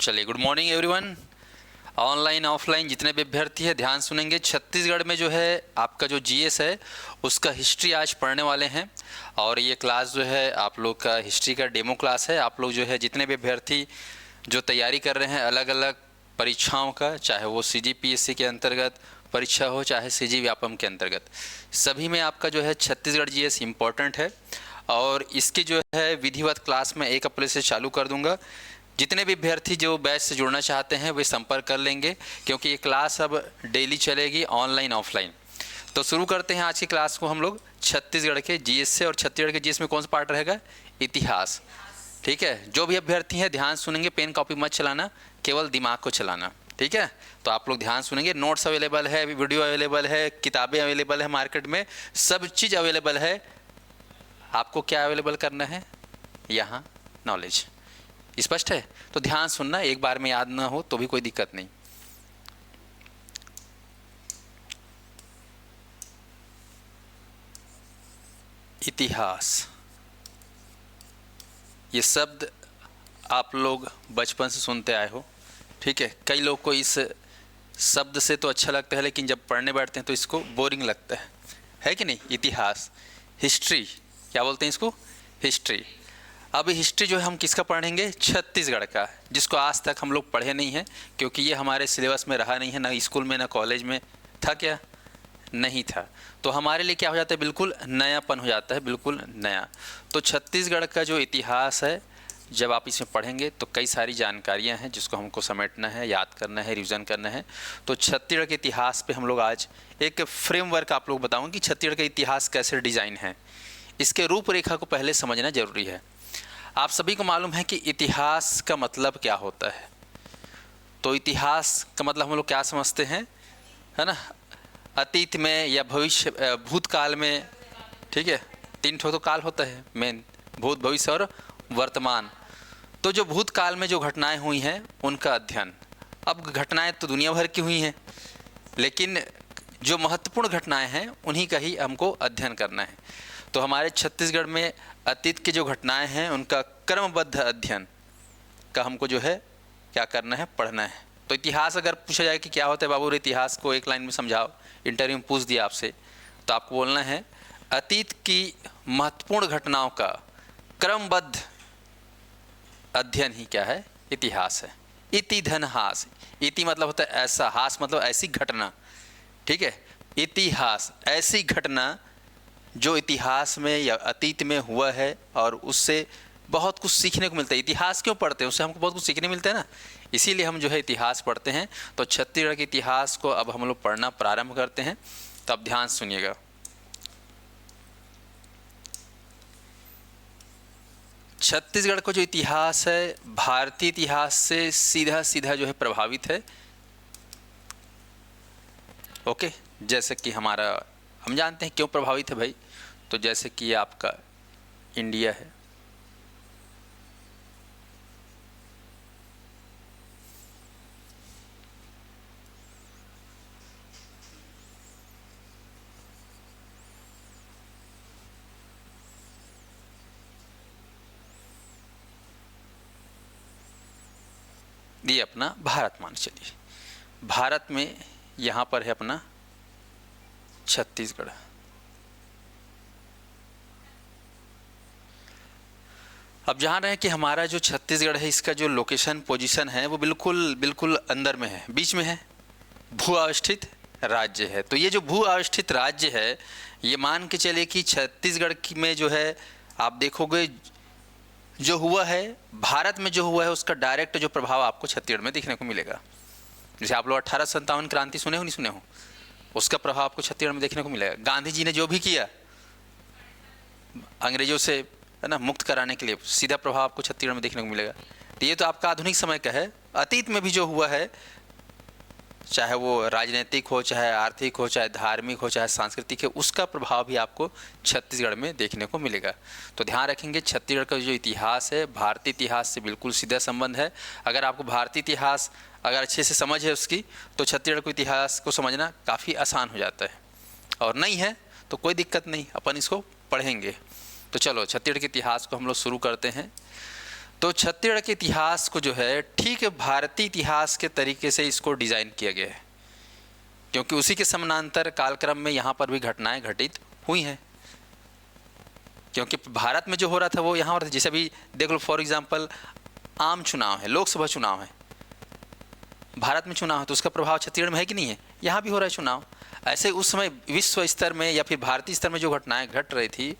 चलिए, good morning everyone. Online offline जितने भी अभ्यर्थी हैं ध्यान सुनेंगे। छत्तीसगढ़ में जो है आपका जो जीएस है उसका हिस्ट्री आज पढ़ने वाले हैं। और ये क्लास जो है आप लोग का हिस्ट्री का डेमो क्लास है। आप लोग जो है जितने भी अभ्यर्थी जो तैयारी कर रहे हैं अलग अलग परीक्षाओं का, चाहे वो सीजीपीएससी के अंतर्गत परीक्षा हो चाहे सीजी व्यापम के अंतर्गत, सभी में आपका जो है छत्तीसगढ़ जीएस इम्पोर्टेंट है। और इसकी जो है विधिवत क्लास में 1 अप्रैल से चालू कर दूंगा। जितने भी अभ्यर्थी जो बैच से जुड़ना चाहते हैं वे संपर्क कर लेंगे, क्योंकि ये क्लास अब डेली चलेगी ऑनलाइन ऑफलाइन। तो शुरू करते हैं आज की क्लास को हम लोग छत्तीसगढ़ के जीएस से। और छत्तीसगढ़ के जीएस में कौन सा पार्ट रहेगा? इतिहास। ठीक है, जो भी अभ्यर्थी हैं ध्यान सुनेंगे, पेन कॉपी मत चलाना, केवल दिमाग को चलाना। ठीक है, तो आप लोग ध्यान सुनेंगे। नोट्स अवेलेबल है, वीडियो अवेलेबल है, किताबें अवेलेबल है, मार्केट में सब चीज़ अवेलेबल है। आपको क्या अवेलेबल करना है? यहाँ नॉलेज। स्पष्ट है? तो ध्यान सुनना, एक बार में याद ना हो तो भी कोई दिक्कत नहीं। इतिहास, ये शब्द आप लोग बचपन से सुनते आए हो। ठीक है, कई लोग को इस शब्द से तो अच्छा लगता है, लेकिन जब पढ़ने बैठते हैं तो इसको बोरिंग लगता है कि नहीं? इतिहास, हिस्ट्री, क्या बोलते हैं इसको? हिस्ट्री। अब हिस्ट्री जो है हम किसका पढ़ेंगे? छत्तीसगढ़ का, जिसको आज तक हम लोग पढ़े नहीं हैं, क्योंकि ये हमारे सिलेबस में रहा नहीं है, ना स्कूल में ना कॉलेज में था। क्या नहीं था? तो हमारे लिए क्या हो जाता है? बिल्कुल नयापन हो जाता है, बिल्कुल नया। तो छत्तीसगढ़ का जो इतिहास है जब आप इसमें पढ़ेंगे तो कई सारी जानकारियां हैं जिसको हमको समेटना है, याद करना है, रिवीजन करना है। तो छत्तीसगढ़ के इतिहास पे हम लोग आज एक फ्रेमवर्क आप लोग बताऊंगे कि छत्तीसगढ़ का इतिहास कैसे डिज़ाइन है। इसके रूपरेखा को पहले समझना जरूरी है। आप सभी को मालूम है कि इतिहास का मतलब क्या होता है। तो इतिहास का मतलब हम लोग क्या समझते हैं, है ना? अतीत में या भविष्य, भूतकाल में। ठीक है, 3 ठो तो काल होता है मेन, भूत, भविष्य और वर्तमान। तो जो भूतकाल में जो घटनाएं हुई हैं उनका अध्ययन। अब घटनाएं तो दुनिया भर की हुई हैं, लेकिन जो महत्वपूर्ण घटनाएं हैं उन्हीं का ही हमको अध्ययन करना है। तो हमारे छत्तीसगढ़ में अतीत की जो घटनाएं हैं उनका क्रमबद्ध अध्ययन का हमको जो है क्या करना है? पढ़ना है। तो इतिहास अगर पूछा जाए कि क्या होता है बाबू, इतिहास को एक लाइन में समझाओ, इंटरव्यू में पूछ दिया आपसे, तो आपको बोलना है अतीत की महत्वपूर्ण घटनाओं का क्रमबद्ध अध्ययन ही क्या है? इतिहास है। इति धन हास, इति मतलब होता है ऐसा, हास मतलब ऐसी घटना। ठीक है, इतिहास ऐसी घटना जो इतिहास में या अतीत में हुआ है और उससे बहुत कुछ सीखने को मिलता है। इतिहास क्यों पढ़ते हैं? उससे हमको बहुत कुछ सीखने मिलता है ना, इसीलिए हम जो है इतिहास पढ़ते हैं। तो छत्तीसगढ़ के इतिहास को अब हम लोग पढ़ना प्रारंभ करते हैं। तो अब ध्यान सुनिएगा। छत्तीसगढ़ का जो इतिहास है भारतीय इतिहास से सीधा सीधा जो है प्रभावित है। ओके, जैसे कि हमारा, हम जानते हैं क्यों प्रभावित है भाई। तो जैसे कि आपका इंडिया है, ये अपना भारत मान चलिए। भारत में यहाँ पर है अपना छत्तीसगढ़। अब जान रहे हैं कि हमारा जो छत्तीसगढ़ है इसका जो लोकेशन पोजीशन है वो बिल्कुल बिल्कुल अंदर में है, बीच में है, भू अवस्थित राज्य है। तो ये जो भू अवस्थित राज्य है, ये मान के चले कि छत्तीसगढ़ में जो है आप देखोगे जो हुआ है भारत में, जो हुआ है उसका डायरेक्ट जो प्रभाव आपको छत्तीसगढ़ में देखने को मिलेगा। जैसे आप लोग 1857 क्रांति सुने हो, नहीं सुने हो? उसका प्रभाव आपको छत्तीसगढ़ में देखने को मिलेगा। गांधी जी ने जो भी किया अंग्रेजों से, है ना, मुक्त कराने के लिए, सीधा प्रभाव आपको छत्तीसगढ़ में देखने को मिलेगा। तो ये तो आपका आधुनिक समय का है। अतीत में भी जो हुआ है, चाहे वो राजनीतिक हो, चाहे आर्थिक हो, चाहे धार्मिक हो, चाहे सांस्कृतिक है, उसका प्रभाव भी आपको छत्तीसगढ़ में देखने को मिलेगा। तो ध्यान रखेंगे छत्तीसगढ़ का जो इतिहास है भारतीय इतिहास से बिल्कुल सीधा संबंध है। अगर आपको भारतीय इतिहास अगर अच्छे से समझ है उसकी, तो छत्तीसगढ़ को इतिहास को समझना काफ़ी आसान हो जाता है। और नहीं है तो कोई दिक्कत नहीं, अपन इसको पढ़ेंगे। तो चलो छत्तीसगढ़ के इतिहास को हम लोग शुरू करते हैं। तो छत्तीसगढ़ के इतिहास को जो है ठीक भारतीय इतिहास के तरीके से इसको डिज़ाइन किया गया है, क्योंकि उसी के समानांतर कालक्रम में यहाँ पर भी घटनाएं घटित हुई हैं। क्योंकि भारत में जो हो रहा था वो यहाँ हो रहा था। जैसे अभी देख लो फॉर एग्जांपल आम चुनाव है, लोकसभा चुनाव है, भारत में चुनाव है, तो उसका प्रभाव छत्तीसगढ़ में है कि नहीं है? यहाँ भी हो रहा है चुनाव। ऐसे उस समय विश्व स्तर में या फिर भारतीय स्तर में जो घटनाएं घट रही थी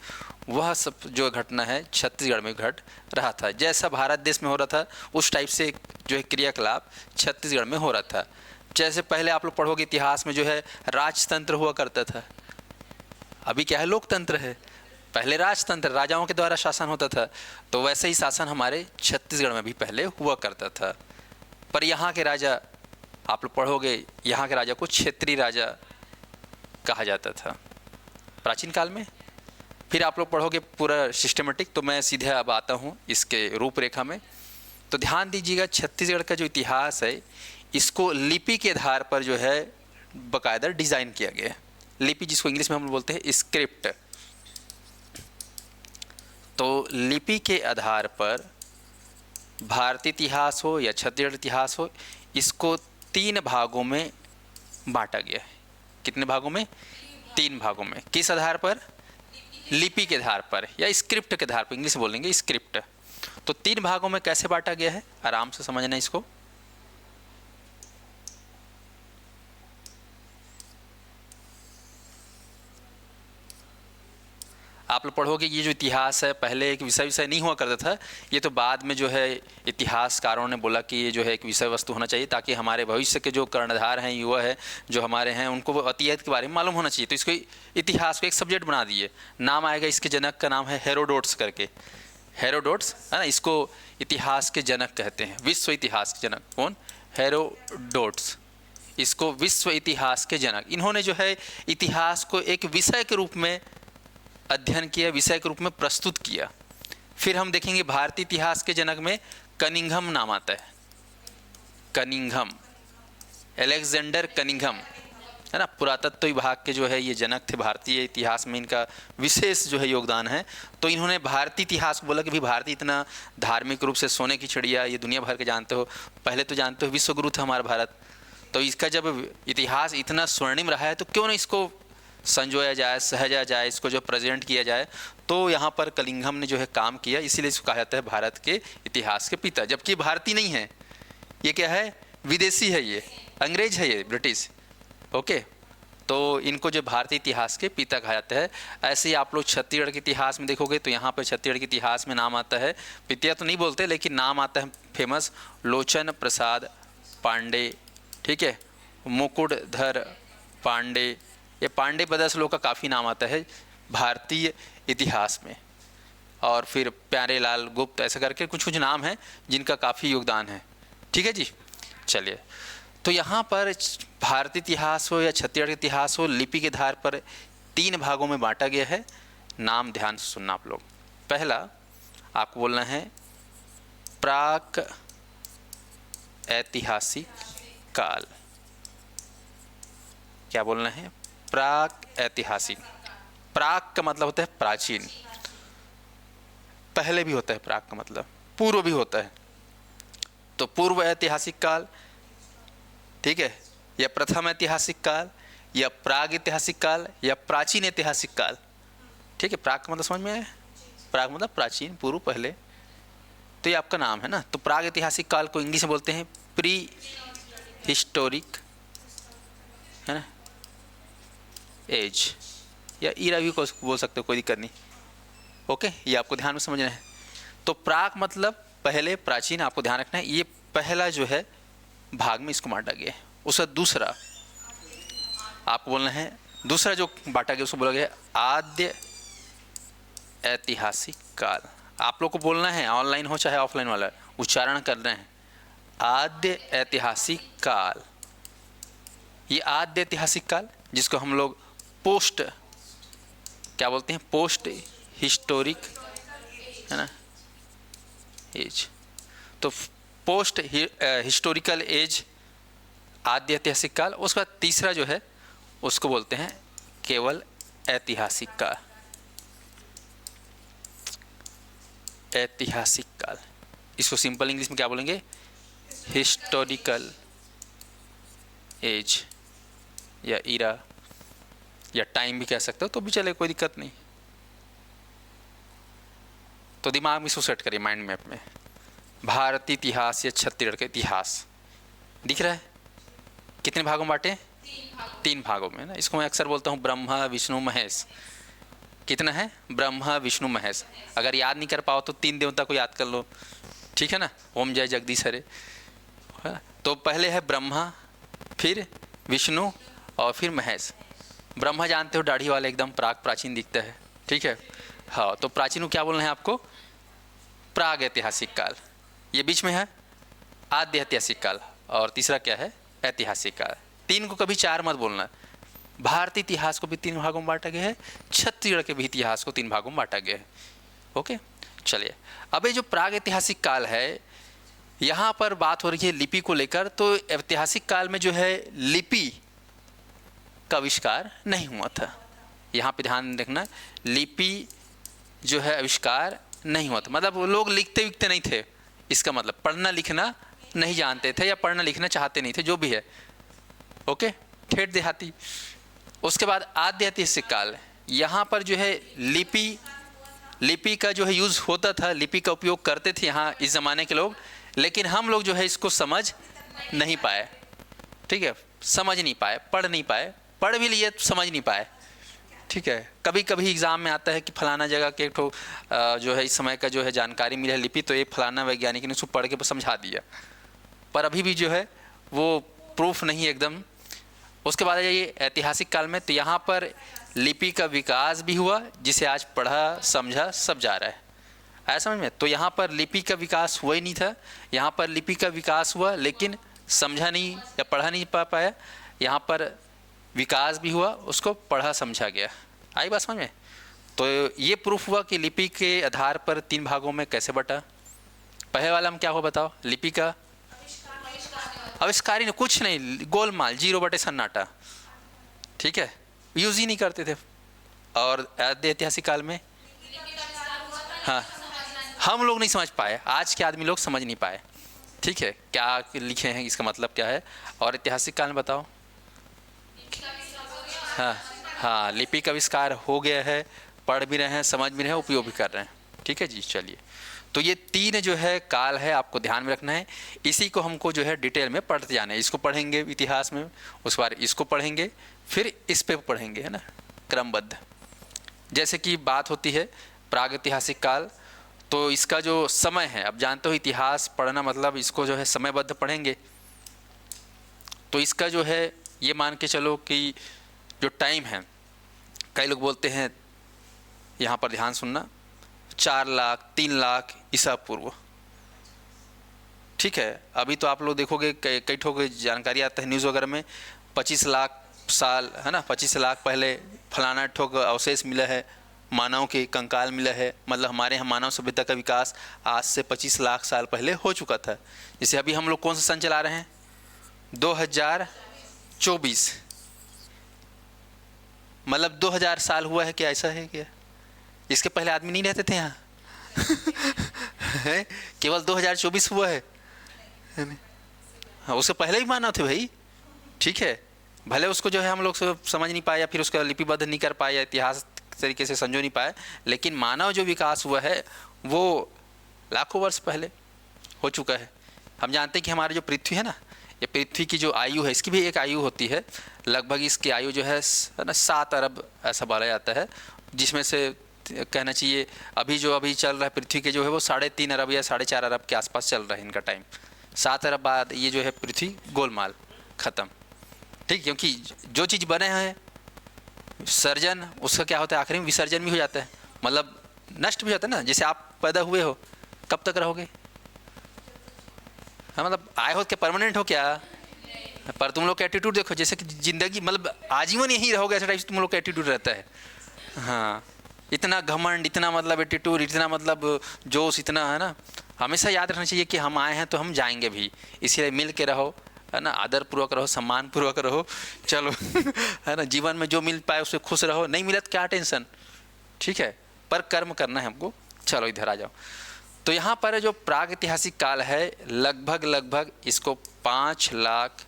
वह सब जो घटना है छत्तीसगढ़ में घट रहा था। जैसा भारत देश में हो रहा था उस टाइप से जो है क्रियाकलाप छत्तीसगढ़ में हो रहा था। जैसे पहले आप लोग पढ़ोगे इतिहास में जो है राजतंत्र हुआ करता था, अभी क्या है लोकतंत्र है। पहले राजतंत्र राजाओं के द्वारा शासन होता था, तो वैसे ही शासन हमारे छत्तीसगढ़ में भी पहले हुआ करता था। पर यहाँ के राजा आप लोग पढ़ोगे, यहाँ के राजा को क्षेत्रीय राजा कहा जाता था प्राचीन काल में। फिर आप लोग पढ़ोगे पूरा सिस्टमेटिक, तो मैं सीधे अब आता हूँ इसके रूपरेखा में। तो ध्यान दीजिएगा छत्तीसगढ़ का जो इतिहास है इसको लिपि के आधार पर जो है बाकायदा डिज़ाइन किया गया है। लिपि जिसको इंग्लिश में हम बोलते हैं स्क्रिप्ट। तो लिपि के आधार पर भारतीय इतिहास हो या छत्तीसगढ़ इतिहास हो, इसको 3 भागों में बांटा गया है। कितने भागों में? 3 भागों में। किस आधार पर? लिपि के आधार पर या स्क्रिप्ट के आधार पर, इंग्लिश में बोलेंगे स्क्रिप्ट। तो 3 भागों में कैसे बांटा गया है, आराम से समझना इसको। आप लोग पढ़ोगे ये जो इतिहास है पहले एक विषय नहीं हुआ करता था, ये तो बाद में जो है इतिहासकारों ने बोला कि ये जो है एक विषय वस्तु होना चाहिए, ताकि हमारे भविष्य के जो कर्णधार हैं, युवा है जो हमारे हैं, उनको वो अतीत के बारे में मालूम होना चाहिए। तो इसको इतिहास को एक सब्जेक्ट बना दिए। नाम आएगा इसके जनक का नाम है हेरोडोट्स करके। हेरोडोट्स है ना, इसको इतिहास के जनक कहते हैं, विश्व इतिहास के जनक। कौन? हेरोडोट्स, इसको विश्व इतिहास के जनक। इन्होंने जो है इतिहास को एक विषय के रूप में अध्ययन किया, विषय के रूप में प्रस्तुत किया। फिर हम देखेंगे भारतीय इतिहास के जनक में कनिंघम नाम आता है। कनिंघम, अलेक्जेंडर कनिंघम है ना, पुरातत्व विभाग के जो है ये जनक थे। भारतीय इतिहास में इनका विशेष जो है योगदान है। तो इन्होंने भारतीय इतिहास को बोला कि भाई भारतीय इतना धार्मिक रूप से सोने की चिड़िया, ये दुनिया भर के जानते हो, पहले तो जानते हो विश्वगुरु था हमारा भारत। तो इसका जब इतिहास इतना स्वर्णिम रहा है तो क्यों ना इसको संजोया जाए, सहेजा जाए, इसको जो प्रेजेंट किया जाए। तो यहाँ पर कनिंघम ने जो है काम किया, इसीलिए इसको कहा जाता है भारत के इतिहास के पिता। जबकि भारतीय नहीं है, ये क्या है? विदेशी है, ये अंग्रेज है, ये ब्रिटिश। ओके, तो इनको जो भारतीय इतिहास के पिता कहा जाता है। ऐसे ही आप लोग छत्तीसगढ़ के इतिहास में देखोगे तो यहाँ पर छत्तीसगढ़ के इतिहास में नाम आता है, पितिया तो नहीं बोलते लेकिन नाम आता है फेमस, लोचन प्रसाद पांडे। ठीक है, मुकुटधर पांडे, ये पांडे ब्रदर्स लोग का काफ़ी नाम आता है भारतीय इतिहास में। और फिर प्यारेलाल गुप्त, ऐसा करके कुछ कुछ नाम हैं जिनका काफ़ी योगदान है। ठीक है जी, चलिए। तो यहाँ पर भारतीय इतिहास हो या छत्तीसगढ़ इतिहास हो, लिपि के आधार पर 3 भागों में बांटा गया है। नाम ध्यान से सुनना आप लोग। पहला आपको बोलना है प्राक ऐतिहासिक काल। क्या बोलना है? प्राक ऐतिहासिक। प्राक का मतलब होता है प्राचीन, पहले भी होता है प्राक का मतलब, पूर्व भी होता है। तो पूर्व ऐतिहासिक काल, ठीक है, या प्रथम ऐतिहासिक काल, या प्राग ऐतिहासिक काल, या प्राचीन ऐतिहासिक काल। ठीक है, प्राग का मतलब समझ में आया? प्राग मतलब प्राचीन, पूर्व, पहले। तो ये आपका नाम है ना। तो प्राग ऐतिहासिक काल को इंग्लिश में बोलते हैं प्री हिस्टोरिक, है ना, एज, या ईरा भी बोल सकते हो, कोई दिक्कत नहीं। ओके, ये आपको ध्यान में समझना है। तो प्राक मतलब पहले, प्राचीन, आपको ध्यान रखना है। ये पहला जो है भाग में इसको बांटा गया है। उसका दूसरा आपको बोलना है, दूसरा जो बांटा गया उसको बोला गया आद्य ऐतिहासिक काल। आप लोग को बोलना है, ऑनलाइन हो चाहे ऑफलाइन वाला, उच्चारण कर रहे हैं आद्य ऐतिहासिक काल। ये आद्य ऐतिहासिक काल जिसको हम लोग पोस्ट क्या बोलते हैं? पोस्ट हिस्टोरिक, है ना, एज। तो पोस्ट हिस्टोरिकल एज, आद्य ऐतिहासिक काल। उसका तीसरा जो है उसको बोलते हैं केवल ऐतिहासिक काल। ऐतिहासिक काल इसको सिंपल इंग्लिश में क्या बोलेंगे, हिस्टोरिकल एज या इरा या टाइम भी कह सकते हो तो भी चले, कोई दिक्कत नहीं। तो दिमाग में इसको सेट करिए माइंड मैप में, भारतीय इतिहास या छत्तीसगढ़ का इतिहास दिख रहा है। कितने भागों में बांटे, 3 भागों में ना। इसको मैं अक्सर बोलता हूँ ब्रह्मा विष्णु महेश। कितना है, ब्रह्मा विष्णु महेश। अगर याद नहीं कर पाओ तो 3 देवता को याद कर लो, ठीक है ना, ओम जय जगदीश हरे। तो पहले है ब्रह्मा, फिर विष्णु और फिर महेश। ब्रह्मा जानते हो, दाढ़ी वाले, एकदम प्राचीन दिखता है, ठीक है। हाँ, तो प्राचीन को क्या बोलना है आपको, प्राग ऐतिहासिक काल। ये बीच में है आद्य ऐतिहासिक काल, और तीसरा क्या है, ऐतिहासिक काल। 3 को कभी 4 मत बोलना। भारतीय इतिहास को भी 3 भागों में बांटा गया है, छत्तीसगढ़ के भी इतिहास को 3 भागों में बांटा गया है। ओके, चलिए अब ये जो प्राग ऐतिहासिक काल है, यहाँ पर बात हो रही है लिपि को लेकर। तो ऐतिहासिक काल में जो है लिपि का आविष्कार नहीं हुआ था। यहाँ पे ध्यान रखना, लिपि जो है आविष्कार नहीं हुआ था। मतलब वो लोग लिखते विखते नहीं थे, इसका मतलब पढ़ना लिखना नहीं जानते थे या पढ़ना लिखना चाहते नहीं थे, जो भी है। ओके, ठेठ देहाती। उसके बाद आद्य ऐतिहासिक काल, यहाँ पर जो है लिपि का जो है यूज़ होता था, लिपि का उपयोग करते थे यहाँ इस ज़माने के लोग, लेकिन हम लोग जो है इसको समझ नहीं पाए, ठीक है, समझ नहीं पाए, पढ़ नहीं पाए, पढ़ भी लिए समझ नहीं पाए, ठीक है। कभी कभी एग्ज़ाम में आता है कि फलाना जगह के ठो जो है इस समय का जो है जानकारी मिली है लिपि, तो ये फलाना वैज्ञानिक ने उसको पढ़ के समझा दिया, पर अभी भी जो है वो प्रूफ नहीं एकदम। उसके बाद ये ऐतिहासिक काल में, तो यहाँ पर लिपि का विकास भी हुआ, जिसे आज पढ़ा समझा सब जा रहा है, आया समझ में। तो यहाँ पर लिपि का विकास हुआ ही नहीं था, यहाँ पर लिपि का विकास हुआ लेकिन समझा नहीं या पढ़ा नहीं पाया। यहाँ पर विकास भी हुआ, उसको पढ़ा समझा गया। आई बात समझ में। तो ये प्रूफ हुआ कि लिपि के आधार पर 3 भागों में कैसे बटा। पहले वाला में क्या हुआ बताओ, लिपि का आविष्कार ही नहीं, कुछ नहीं, गोलमाल, 0 सन्नाटा, ठीक है, यूज ही नहीं करते थे। और ऐतिहासिक काल में हाँ, हम लोग नहीं समझ पाए, आज के आदमी लोग समझ नहीं पाए, ठीक है, क्या लिखे हैं, इसका मतलब क्या है। और ऐतिहासिक काल में बताओ, हाँ, लिपि का आविष्कार हो गया है, पढ़ भी रहे हैं, समझ भी रहे हैं, उपयोग भी कर रहे हैं, ठीक है जी। चलिए, तो ये 3 जो है काल है, आपको ध्यान में रखना है। इसी को हमको जो है डिटेल में पढ़ते जाना है। इसको पढ़ेंगे इतिहास में, उसके बाद इसको पढ़ेंगे, फिर इस पे पढ़ेंगे, है ना, क्रमबद्ध। जैसे कि बात होती है प्रागैतिहासिक काल, तो इसका जो समय है, अब जानते हो इतिहास पढ़ना मतलब इसको जो है समयबद्ध पढ़ेंगे। तो इसका जो है ये मान के चलो कि जो टाइम है, कई लोग बोलते हैं, यहाँ पर ध्यान सुनना, 4 लाख 3 लाख ईसा पूर्व, ठीक है। अभी तो आप लोग देखोगे कई ठोक जानकारी आता है न्यूज़ वगैरह में, 25 लाख साल, है ना, 25 लाख पहले फलाना ठोक अवशेष मिला है, मानव के कंकाल मिला है। मतलब हमारे यहाँ मानव सभ्यता का विकास आज से 25 लाख साल पहले हो चुका था। जैसे अभी हम लोग कौन सा सन चला रहे हैं, 2024, मतलब 2000 साल हुआ है क्या, ऐसा है क्या? इसके पहले आदमी नहीं रहते थे यहाँ केवल 2024 हुआ है, हाँ, उससे पहले भी मानव थे भाई, ठीक है। भले उसको जो है हम लोग समझ नहीं पाए या फिर उसका लिपिबद्ध नहीं कर पाए या इतिहास तरीके से संजो नहीं पाए, लेकिन मानव जो विकास हुआ है वो लाखों वर्ष पहले हो चुका है। हम जानते हैं कि हमारी जो पृथ्वी है ना, ये पृथ्वी की जो आयु है, इसकी भी एक आयु होती है, लगभग इसकी आयु जो है ना 7 अरब ऐसा बोला जाता है, जिसमें से कहना चाहिए अभी चल रहा है पृथ्वी के जो है वो 3.5 अरब या 4.5 अरब के आसपास चल रहा है इनका टाइम। 7 अरब बाद ये जो है पृथ्वी गोलमाल ख़त्म, ठीक, क्योंकि जो चीज़ बने हैं सर्जन, उसका क्या होता है आखिरी में विसर्जन भी हो जाता है, मतलब नष्ट भी होता है ना। जैसे आप पैदा हुए हो, कब तक रहोगे, हाँ, मतलब आए हो क्या परमानेंट हो क्या, पर तुम लोग का एटीट्यूड देखो, जैसे कि ज़िंदगी मतलब आजीवन यहीं रहोगे, ऐसा टाइप तुम लोग का एटीट्यूड रहता है। हाँ, इतना घमंड, इतना मतलब एटीट्यूड, इतना मतलब जोश, इतना, है ना। हमेशा याद रखना चाहिए कि हम आए हैं तो हम जाएंगे भी, इसलिए मिल के रहो, है ना, आदर पूर्वक रहो, सम्मान पूर्वक रहो, चलो है ना। जीवन में जो मिल पाए उससे खुश रहो, नहीं मिला तो क्या टेंशन, ठीक है, पर कर्म करना है हमको। चलो इधर आ जाओ। तो यहाँ पर जो प्रागैतिहासिक काल है लगभग इसको 5 लाख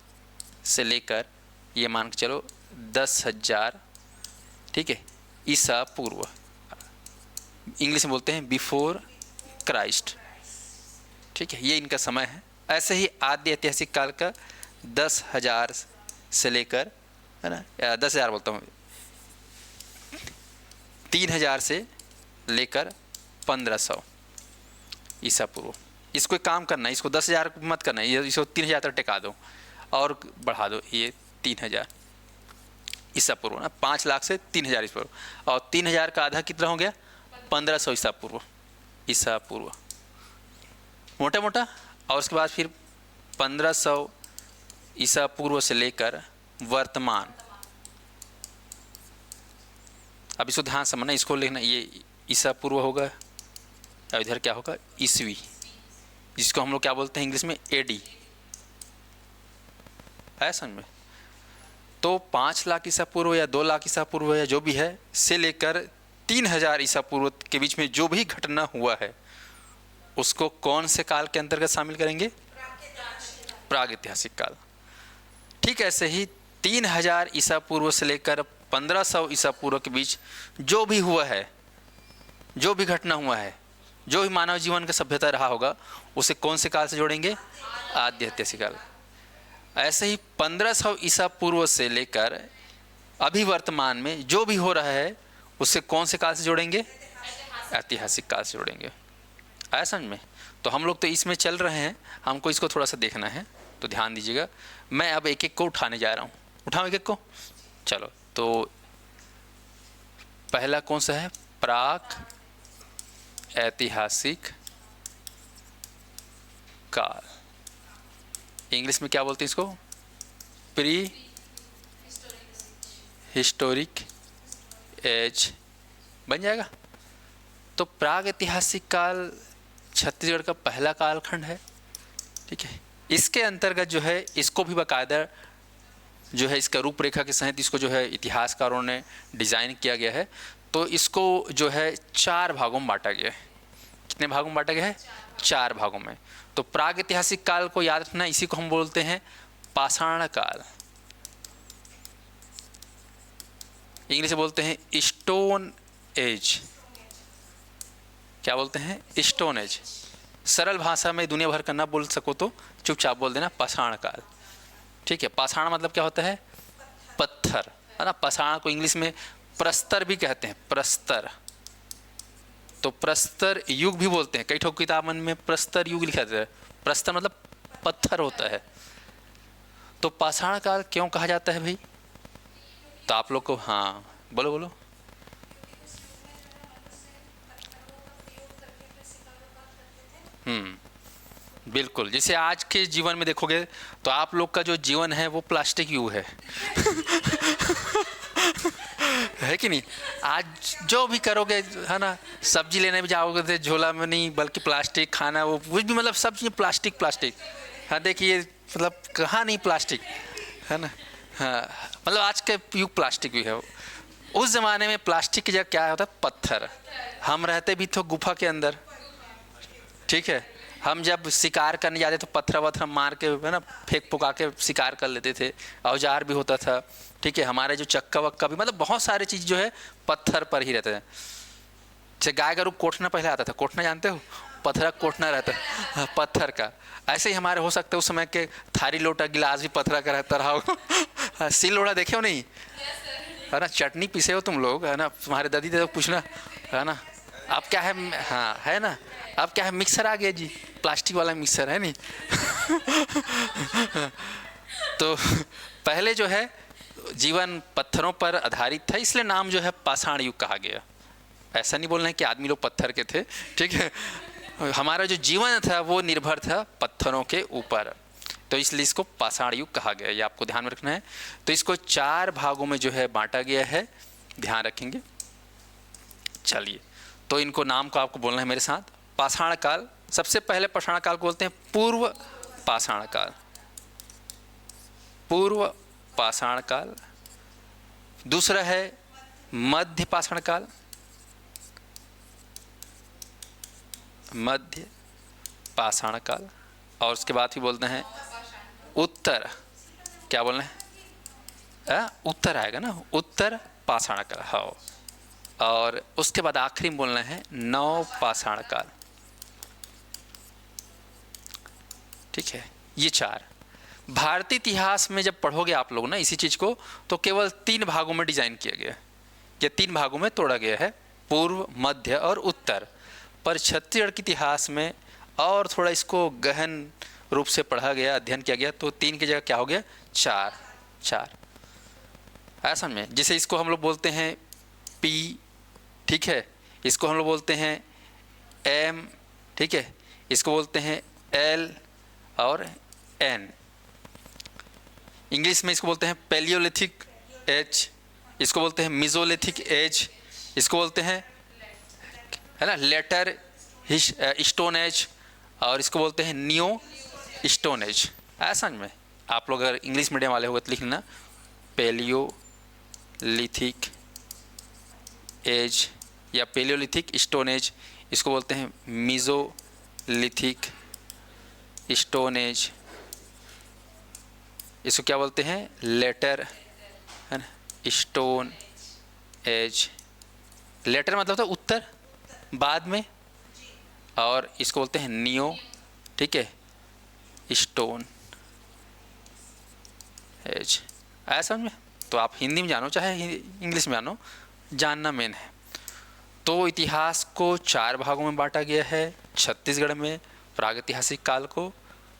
से लेकर ये मान के चलो 10,000, ठीक है, ईसा पूर्व, इंग्लिश में बोलते हैं बिफोर क्राइस्ट, ठीक है, ये इनका समय है। ऐसे ही आद्य ऐतिहासिक काल का 10,000 से लेकर, है ना, 10,000 बोलता हूँ, 3,000 से लेकर 1,500 ईसा पूर्व। इसको एक काम करना है, इसको 10,000 मत करना, ये इसको 3,000 तक टिका दो और बढ़ा दो, ये 3,000 ईसा पूर्व ना, 5 लाख से 3,000 ईसा पूर्व, और 3,000 का आधा कितना हो गया, 1,500 ईसा पूर्व, ईसा पूर्व मोटा मोटा। और उसके बाद फिर 1,500 ईसा पूर्व से लेकर वर्तमान, अब इसको ध्यान समझना, इसको लिखना, ये ईसा पूर्व होगा और इधर क्या होगा, ईसवी, जिसको हम लोग क्या बोलते हैं इंग्लिश में एडी, है समझ में। तो 5 लाख ईसा पूर्व या 2 लाख ईसा पूर्व या जो भी है से लेकर 3,000 ईसा पूर्व के बीच में जो भी घटना हुआ है उसको कौन से काल के अंतर्गत शामिल करेंगे, प्रागैतिहासिक काल। ठीक ऐसे ही 3,000 ईसा पूर्व से लेकर 1,500 ईसा पूर्व के बीच जो भी हुआ है, जो भी घटना हुआ है, जो भी मानव जीवन का सभ्यता रहा होगा, उसे कौन से काल से जोड़ेंगे, आद्य ऐतिहासिक काल। ऐसे ही 1,500 ईसा पूर्व से लेकर अभी वर्तमान में जो भी हो रहा है उसे कौन से काल से जोड़ेंगे, ऐतिहासिक काल से जोड़ेंगे। आया समझ में। तो हम लोग तो इसमें चल रहे हैं, हमको इसको थोड़ा सा देखना है, तो ध्यान दीजिएगा। मैं अब एक एक को उठाने जा रहा हूँ, उठाऊँ एक एक को, चलो। तो पहला कौन सा है, प्राक ऐतिहासिक काल, इंग्लिश में क्या बोलते हैं इसको, प्री हिस्टोरिक एज बन जाएगा। तो प्राग ऐतिहासिक काल छत्तीसगढ़ का पहला कालखंड है, ठीक है। इसके अंतर्गत जो है इसको भी बाकायदा जो है इसका रूपरेखा के सहित इसको जो है इतिहासकारों ने डिज़ाइन किया गया है। तो इसको जो है 4 भागों में बांटा गया है। कितने भागों में बांटा गया है, 4 भागों में। तो प्राग ऐतिहासिक काल को याद रखना, इसी को हम बोलते हैं पाषाण काल, इंग्लिश में बोलते हैं स्टोन एज। क्या बोलते हैं, स्टोन एज। सरल भाषा में दुनिया भर का ना बोल सको तो चुपचाप बोल देना पाषाण काल, ठीक है। पाषाण मतलब क्या होता है, पत्थर, है ना। पाषाण को इंग्लिश में प्रस्तर भी कहते हैं, प्रस्तर। तो प्रस्तर युग भी बोलते हैं, कई ठोक किताबन में प्रस्तर युग लिखा जाता है। प्रस्तर मतलब पत्थर होता है। तो पाषाण काल क्यों कहा जाता है भाई, तो आप लोग को, हाँ बोलो बोलो। बिल्कुल, जैसे आज के जीवन में देखोगे तो आप लोग का जो जीवन है वो प्लास्टिक युग है है कि नहीं। आज जो भी करोगे, है ना, सब्जी लेने भी जाओगे तो झोला में नहीं बल्कि प्लास्टिक, खाना वो कुछ भी, मतलब सब चीज़ प्लास्टिक प्लास्टिक। हाँ देखिए, मतलब कहाँ नहीं प्लास्टिक, है ना। हाँ मतलब आज के युग प्लास्टिक भी है। उस ज़माने में प्लास्टिक की जगह क्या होता है, पत्थर। हम रहते भी तो गुफा के अंदर, ठीक है। हम जब शिकार करने जाते तो पत्थर वत्थर मार के, है ना, फेंक पुका के शिकार कर लेते थे। औजार भी होता था, ठीक है। हमारे जो चक्का वक्का भी, मतलब बहुत सारे चीज़ जो है पत्थर पर ही रहते हैं। जैसे गाय गरू कोठना पहले आता था, कोठना जानते हो, पत्थर कोठना रहता है पत्थर का। ऐसे ही हमारे हो सकते उस समय के थारी लोटा गिलास भी पत्थर का रहता रहा हो सिल लोड़ा देखे हो नहीं, है ना। चटनी पीसे हो तुम लोग, है ना, तुम्हारे दादी दे पूछना, है ना। अब क्या है, हाँ है ना, अब क्या है, मिक्सर आ गया जी, प्लास्टिक वाला मिक्सर है नहीं तो पहले जो है जीवन पत्थरों पर आधारित था, इसलिए नाम जो है पाषाण युग कहा गया। ऐसा नहीं बोलना है कि आदमी लोग पत्थर के थे, ठीक है। हमारा जो जीवन था वो निर्भर था पत्थरों के ऊपर, तो इसलिए इसको पाषाण युग कहा गया। ये आपको ध्यान में रखना है। तो इसको 4 भागों में जो है बांटा गया है, ध्यान रखेंगे। चलिए, तो इनको नाम को आपको बोलना है मेरे साथ। पाषाण काल, सबसे पहले पाषाण काल को बोलते हैं पूर्व पाषाण काल, पूर्व पाषाण काल। दूसरा है मध्य पाषाण काल, मध्य पाषाण काल। और उसके बाद भी बोलते हैं उत्तर, क्या बोलना है, उत्तर आएगा ना, उत्तर पाषाण काल। हाँ, और उसके बाद आखिरी में बोलना है नव पाषाण काल। ठीक है, ये चार। भारतीय इतिहास में जब पढ़ोगे आप लोग ना इसी चीज को, तो केवल 3 भागों में डिजाइन किया गया है, या 3 भागों में तोड़ा गया है, पूर्व, मध्य और उत्तर। पर छत्तीसगढ़ के इतिहास में और थोड़ा इसको गहन रूप से पढ़ा गया, अध्ययन किया गया, तो 3 की जगह क्या हो गया, 4 ऐसा में। जिसे इसको हम लोग बोलते हैं पी, ठीक है, इसको हम लोग बोलते हैं एम, ठीक है, इसको बोलते हैं एल और एन। इंग्लिश में इसको बोलते हैं पैलियोलिथिक एज, इसको बोलते हैं मिजोलिथिक एज, इसको बोलते हैं, है ना, लेटर स्टोन एज, और इसको बोलते हैं न्यू स्टोन एज। ऐसा में आप लोग अगर इंग्लिश मीडियम वाले होगा तो लिख लेना पैलियोलिथिक एज या पैलियोलिथिक स्टोन एज, इसको बोलते हैं मिजोलिथिक स्टोन एज, इसको क्या बोलते हैं, लेटर, है ना, स्टोन एज। लेटर मतलब था उत्तर, बाद में, और इसको बोलते हैं नियो, ठीक है, स्टोन एज। ऐसा में तो आप हिंदी में जानो चाहे इंग्लिश में जानो, जानना मेन है। तो इतिहास को 4 भागों में बांटा गया है छत्तीसगढ़ में। प्रागैतिहासिक काल को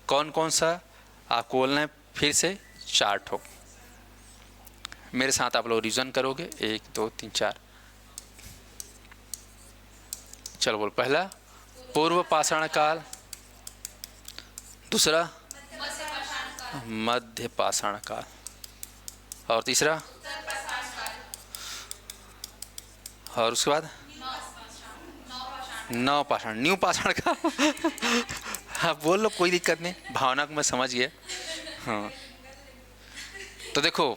कौन कौन सा आपको बोलना है, फिर से 4 ठोक। मेरे साथ आप लोग रिवीजन करोगे, 1 2 3 4। चलो बोल, पहला पूर्व पाषाण काल, दूसरा मध्य पाषाण काल, और तीसरा, और उसके बाद नव पाषाण, न्यू पाषाण काल। हाँ बोल लो, कोई दिक्कत नहीं, भावना को मैं समझ गया। हाँ तो देखो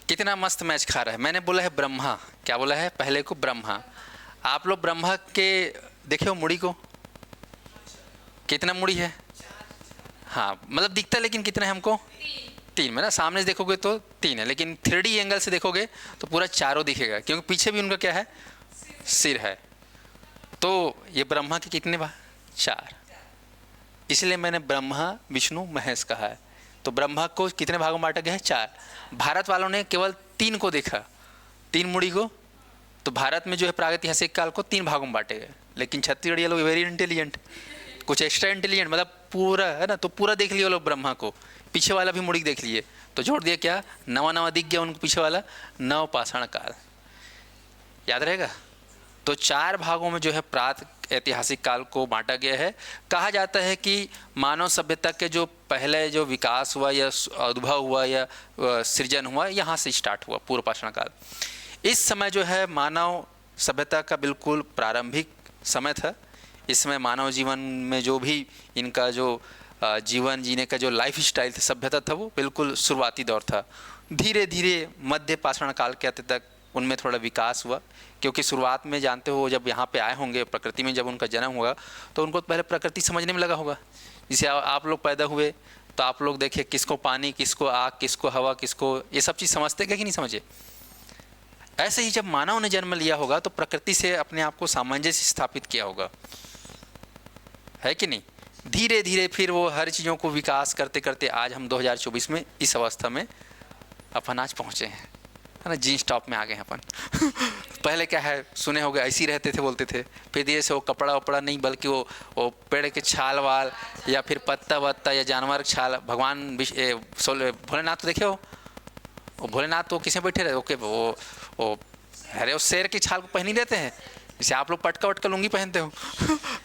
कितना मस्त मैच खा रहा है। मैंने बोला है ब्रह्मा, क्या बोला है पहले को, ब्रह्मा। आप लोग ब्रह्मा के देखे हो मुड़ी को, कितना मुड़ी है, हाँ मतलब दिखता है, लेकिन कितना है हमको, 3 में ना, सामने से देखोगे तो 3 है, लेकिन 3D एंगल से देखोगे तो पूरा चारों दिखेगा, क्योंकि पीछे भी उनका क्या है, सिर है। तो ये ब्रह्मा के कितने भाग, 4, इसलिए मैंने ब्रह्मा विष्णु महेश कहा है। तो ब्रह्मा को कितने भागों में बांटा गया है, 4। भारत वालों ने केवल 3 को देखा, 3 मुड़ी को। तो भारत में जो है प्रागैतिहासिक काल को 3 भागों में बांटे गए, लेकिन छत्तीसगढ़ लोग वेरी इंटेलिजेंट, कुछ एक्स्ट्रा इंटेलिजेंट, मतलब पूरा है ना, तो पूरा देख लिया लोग ब्रह्मा को, पीछे वाला भी मुड़ी देख लिए, तो जोड़ दिया क्या, नवा दिख गया उनको पीछे वाला, नव पाषाण काल। याद रहेगा। तो 4 भागों में जो है प्रागैतिहासिक काल को बांटा गया है। कहा जाता है कि मानव सभ्यता के जो पहले जो विकास हुआ या उद्भव हुआ या सृजन हुआ, यहाँ से स्टार्ट हुआ पूर्व पाषाण काल। इस समय जो है मानव सभ्यता का बिल्कुल प्रारंभिक समय था। इस समय मानव जीवन में जो भी इनका जो जीवन जीने का जो लाइफ स्टाइल था, सभ्यता था, वो बिल्कुल शुरुआती दौर था। धीरे धीरे मध्य पाषाण काल के अंत तक उनमें थोड़ा विकास हुआ, क्योंकि शुरुआत में जानते हो जब यहाँ पे आए होंगे प्रकृति में, जब उनका जन्म हुआ तो उनको पहले प्रकृति समझने में लगा होगा। जैसे आप लोग पैदा हुए तो आप लोग देखे किसको पानी, किसको आग, किसको हवा, किसको, ये सब चीज़ समझते कि नहीं समझे। ऐसे ही जब मानव ने जन्म लिया होगा तो प्रकृति से अपने आप को सामंजस्य स्थापित किया होगा, है कि नहीं। धीरे धीरे फिर वो हर चीज़ों को विकास करते करते आज हम 2024 में इस अवस्था में अपन आज पहुँचे हैं, है ना, जीन्स टॉप में आ गए हैं अपन। पहले क्या है, सुने होगे ऐसे ही रहते थे, बोलते थे, फिर धीरे से वो कपड़ा वपड़ा नहीं, बल्कि वो पेड़ के छाल वाल या फिर पत्ता वत्ता या जानवर के छाल। भगवान भोलेनाथ तो देखे हो, वो भोलेनाथ तो किसे बैठे रहे, ओके वो अरे वो शेर की छाल को पहन ही रहते हैं, जैसे आप लोग पटका वटका लुंगी पहनते हो।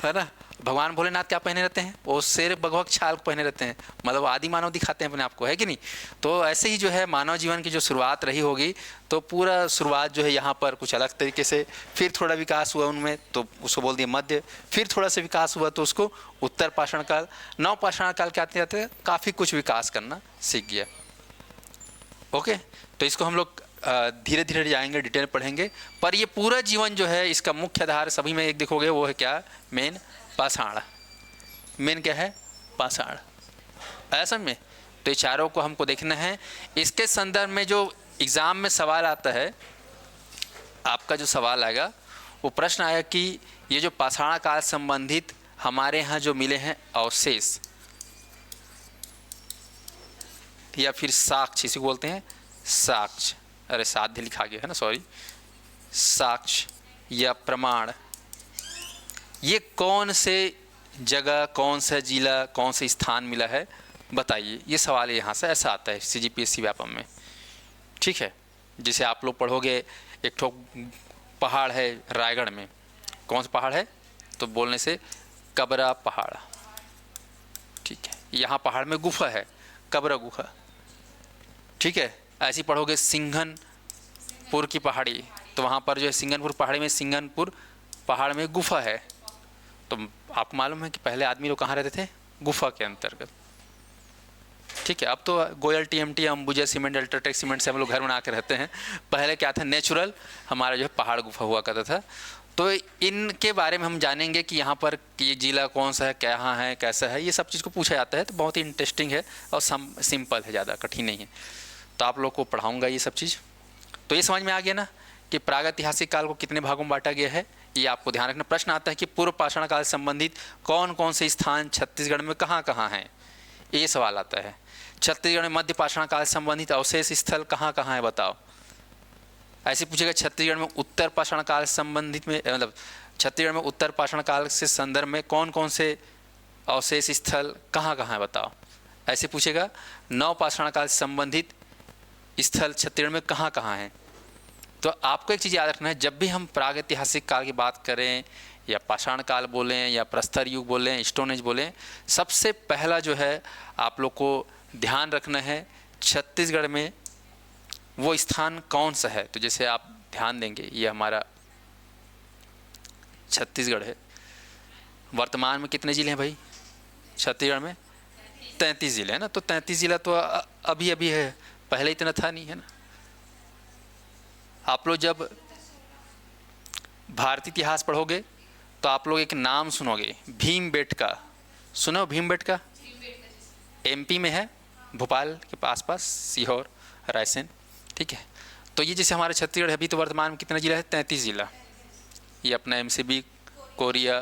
है ना, भगवान भोलेनाथ क्या पहने रहते हैं, वो शेर बघवा की छाल को पहने रहते हैं, मतलब आदि मानव दिखाते हैं अपने आप को, है कि नहीं। तो ऐसे ही जो है मानव जीवन की जो शुरुआत रही होगी, तो पूरा शुरुआत जो है यहाँ पर कुछ अलग तरीके से, फिर थोड़ा विकास हुआ उनमें तो उसको बोल दिया मध्य, फिर थोड़ा सा विकास हुआ तो उसको उत्तर पाषाण काल। नव पाषाण काल के आते आते काफ़ी कुछ विकास करना सीख गया। ओके, तो इसको हम लोग धीरे धीरे जाएंगे, डिटेल पढ़ेंगे। पर ये पूरा जीवन जो है इसका मुख्य आधार सभी में एक देखोगे वो है क्या, मेन पाषाण, मेन क्या है पाषाण, ऐसा में। तो ये चारों को हमको देखना है। इसके संदर्भ में जो एग्ज़ाम में सवाल आता है, आपका जो सवाल आएगा वो प्रश्न आया कि ये जो पाषाण काल संबंधित हमारे यहाँ जो मिले हैं अवशेष या फिर साक्ष्य, इसी को बोलते हैं साक्ष्य, अरे साध्य लिखा गया है ना, सॉरी, साक्ष्य या प्रमाण, ये कौन से जगह, कौन सा जिला, कौन से स्थान मिला है बताइए। ये सवाल यहाँ से ऐसा आता है CGPSC व्यापम में, ठीक है। जैसे आप लोग पढ़ोगे एक ठो पहाड़ है रायगढ़ में, कौन सा पहाड़ है, तो बोलने से कबरा पहाड़, ठीक है। यहाँ पहाड़ में गुफा है, कबरा गुफा, ठीक है। ऐसे पढ़ोगे सिंघनपुर की पहाड़ी, तो वहाँ पर जो है सिंघनपुर पहाड़ी में, सिंघनपुर पहाड़ में गुफा है। तो आपको मालूम है कि पहले आदमी लोग कहाँ रहते थे, गुफा के अंतर्गत, ठीक है। अब तो Goyal TMT Ambuja cement UltraTech cement से हम लोग घर बना के रहते हैं। पहले क्या था, नेचुरल हमारा जो है पहाड़ गुफा हुआ करता था। तो इनके बारे में हम जानेंगे कि यहाँ पर ये जिला कौन सा है, कहाँ है, कैसा है, ये सब चीज़ को पूछा जाता है। तो बहुत ही इंटरेस्टिंग है और सिंपल है, ज़्यादा कठिन नहीं है। तो आप लोग को पढ़ाऊँगा ये सब चीज़। तो ये समझ में आ गया ना कि प्रागैतिहासिक काल को कितने भागों में बांटा गया है, ये आपको ध्यान रखना। प्रश्न आता है कि पूर्व पाषाण काल से संबंधित कौन कौन से स्थान छत्तीसगढ़ में कहाँ कहाँ हैं, ये सवाल आता है। छत्तीसगढ़ में मध्य पाषाण काल से संबंधित अवशेष स्थल कहाँ कहाँ है बताओ। ऐसे पूछेगा छत्तीसगढ़ में उत्तर पाषाण काल से संबंधित में, मतलब छत्तीसगढ़ में उत्तर पाषाण काल से संदर्भ में कौन कौन से अवशेष स्थल कहाँ कहाँ है बताओ। ऐसे पूछेगा नव पाषाण काल से संबंधित स्थल छत्तीसगढ़ में कहाँ कहाँ हैं। तो आपको एक चीज़ याद रखना है, जब भी हम प्रागैतिहासिक काल की बात करें या पाषाण काल बोलें या प्रस्तर युग बोलें, स्टोन एज बोलें, सबसे पहला जो है आप लोग को ध्यान रखना है छत्तीसगढ़ में वो स्थान कौन सा है। तो जैसे आप ध्यान देंगे, ये हमारा छत्तीसगढ़ है। वर्तमान में कितने ज़िले हैं भाई छत्तीसगढ़ में? 33 ज़िले हैं ना। तो 33 ज़िला तो अभी अभी है, पहले इतना था नहीं, है ना। आप लोग जब भारतीय इतिहास पढ़ोगे तो आप लोग एक नाम सुनोगे, भीमबेटका। सुनो भीमबेटका? MP में है, भोपाल के आसपास, सीहोर, रायसेन, ठीक है। तो ये जैसे हमारे छत्तीसगढ़ है, अभी तो वर्तमान में कितना जिला है? 33 ज़िला। ये अपना MCB, कोरिया,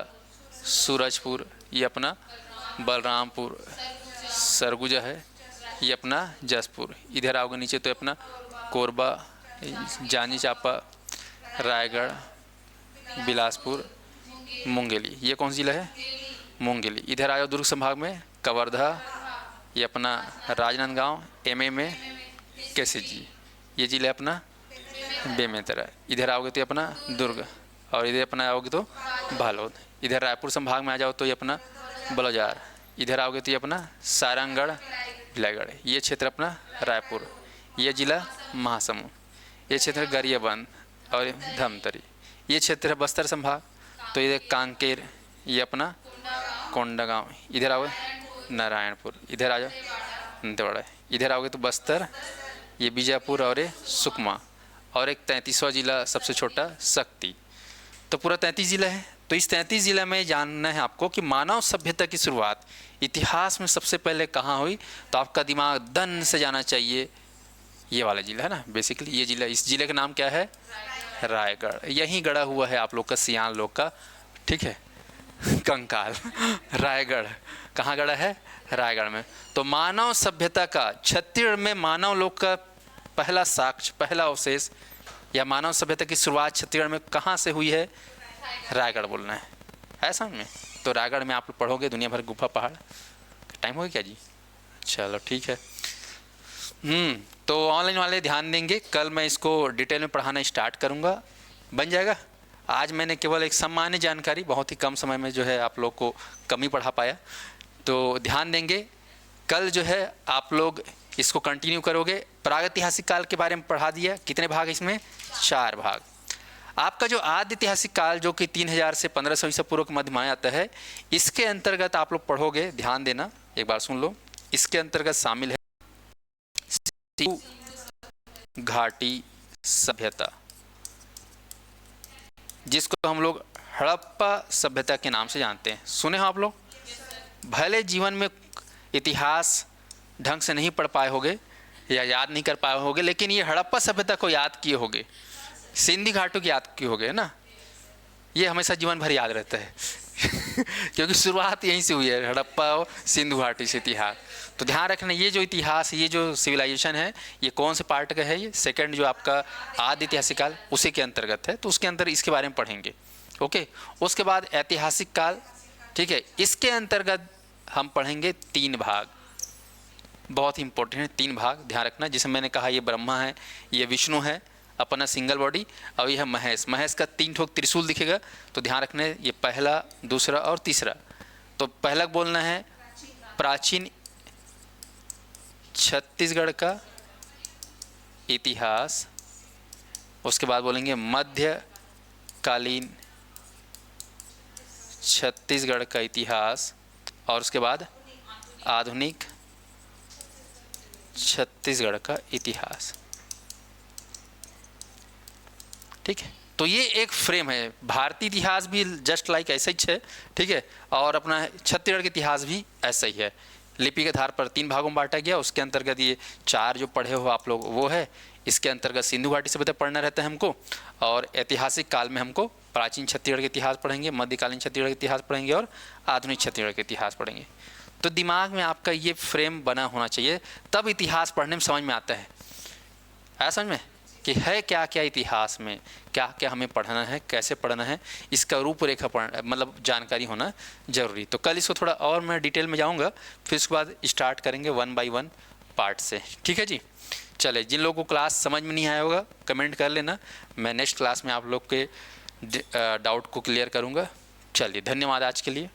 सूरजपुर, ये अपना बलरामपुर, सरगुजा है, ये अपना जसपुर। इधर आओगे नीचे तो अपना कोरबा, जांजगीर चांपा, रायगढ़, बिलासपुर, मुंगेली। ये कौन सा जिला है? मुंगेली। इधर आयो दुर्ग संभाग में कवर्धा, ये अपना राजनांदगांव, MA में KCG, ये जिला अपना बेमेतरा। इधर आओगे तो ये अपना दुर्ग, और इधर अपना आओगे तो बालोद। इधर रायपुर संभाग में आ जाओ तो ये अपना बलौजार। इधर आओगे तो ये अपना सारंगढ़, भिलाईगढ़। ये क्षेत्र अपना रायपुर। ये जिला महासमुंद। ये क्षेत्र गरियाबंद और धमतरी। ये क्षेत्र है बस्तर संभाग, तो ये कांकेर, ये अपना कोंडागांव। इधर आओगे नारायणपुर। इधर आ जाओ दंतेवाड़ा। इधर आओगे तो बस्तर, ये बीजापुर और ये सुकमा। और एक 33वां जिला सबसे छोटा शक्ति। तो पूरा 33 जिला है। तो इस 33 जिला में जानना है आपको कि मानव सभ्यता की शुरुआत इतिहास में सबसे पहले कहाँ हुई। तो आपका दिमाग दन से जाना चाहिए, ये वाला जिला है ना बेसिकली। ये जिला, इस जिले का नाम क्या है? रायगढ़। यहीं गड़ा हुआ है आप लोग का सियान लोग का, ठीक है, कंकाल। रायगढ़ कहाँ गड़ा है? रायगढ़ में। तो मानव सभ्यता का छत्तीसगढ़ में मानव लोग का पहला साक्ष्य, पहला अवशेष या मानव सभ्यता की शुरुआत छत्तीसगढ़ में कहाँ से हुई है? रायगढ़ बोलना है, ऐसा में। तो रायगढ़ में आप लोग पढ़ोगे दुनिया भर गुफा पहाड़। टाइम हो गया क्या जी? चलो ठीक है। तो ऑनलाइन वाले ध्यान देंगे, कल मैं इसको डिटेल में पढ़ाना स्टार्ट करूँगा। बन जाएगा। आज मैंने केवल एक सामान्य जानकारी बहुत ही कम समय में जो है आप लोग को कम ही पढ़ा पाया। तो ध्यान देंगे, कल जो है आप लोग इसको कंटिन्यू करोगे। प्रागैतिहासिक काल के बारे में पढ़ा दिया। कितने भाग इसमें? 4 भाग। आपका जो आद्य ऐतिहासिक काल जो कि 3000 से 1500 ईसा पूर्व के मध्य में आता है, इसके अंतर्गत आप लोग पढ़ोगे। ध्यान देना, एक बार सुन लो। इसके अंतर्गत शामिल है घाटी सभ्यता, जिसको हम लोग हड़प्पा सभ्यता के नाम से जानते हैं। सुने हो आप लोग? भले जीवन में इतिहास ढंग से नहीं पढ़ पाए होगे या याद नहीं कर पाए होगे, लेकिन ये हड़प्पा सभ्यता को याद किए होगे, सिंधी घाटों की याद किए होगे ना। ये हमेशा जीवन भर याद रहता है क्योंकि शुरुआत यहीं से हुई है, हड़प्पा और सिंधु घाटी से इतिहास। तो ध्यान रखना, ये जो इतिहास, ये जो सिविलाइजेशन है, ये कौन से पार्ट का है? ये सेकंड जो आपका आदि ऐतिहासिक काल, उसी के अंतर्गत है। तो उसके अंदर इसके बारे में पढ़ेंगे। ओके, उसके बाद ऐतिहासिक काल, ठीक है, इसके अंतर्गत हम पढ़ेंगे 3 भाग, बहुत ही इंपॉर्टेंट है 3 भाग, ध्यान रखना। जिसे मैंने कहा ये ब्रह्मा है, ये विष्णु है अपना सिंगल बॉडी, और यह महेश। महेश का 3 ठोक त्रिशूल दिखेगा, तो ध्यान रखना ये पहला, दूसरा और तीसरा। तो पहला बोलना है प्राचीन छत्तीसगढ़ का इतिहास, उसके बाद बोलेंगे मध्यकालीन छत्तीसगढ़ का इतिहास, और उसके बाद आधुनिक छत्तीसगढ़ का इतिहास। ठीक है, तो ये एक फ्रेम है। भारतीय इतिहास भी जस्ट लाइक ऐसा ही है, ठीक है, और अपना छत्तीसगढ़ का इतिहास भी ऐसा ही है। लिपि के आधार पर 3 भागों में बांटा गया। उसके अंतर्गत ये 4 जो पढ़े हो आप लोग वो है। इसके अंतर्गत सिंधु घाटी सभ्यता पढ़ना रहता है हमको, और ऐतिहासिक काल में हमको प्राचीन छत्तीसगढ़ के इतिहास पढ़ेंगे, मध्यकालीन छत्तीसगढ़ के इतिहास पढ़ेंगे, और आधुनिक छत्तीसगढ़ के इतिहास पढ़ेंगे। तो दिमाग में आपका ये फ्रेम बना होना चाहिए, तब इतिहास पढ़ने में समझ में आता है। ऐसा समझ में कि है क्या क्या इतिहास में, क्या क्या हमें पढ़ना है, कैसे पढ़ना है, इसका रूपरेखा मतलब जानकारी होना जरूरी। तो कल इसको थोड़ा और मैं डिटेल में जाऊंगा, फिर उसके बाद स्टार्ट करेंगे 1 बाय 1 पार्ट से। ठीक है जी, चले। जिन लोगों को क्लास समझ में नहीं आया होगा कमेंट कर लेना, मैं नेक्स्ट क्लास में आप लोग के डाउट को क्लियर करूँगा। चलिए, धन्यवाद आज के लिए।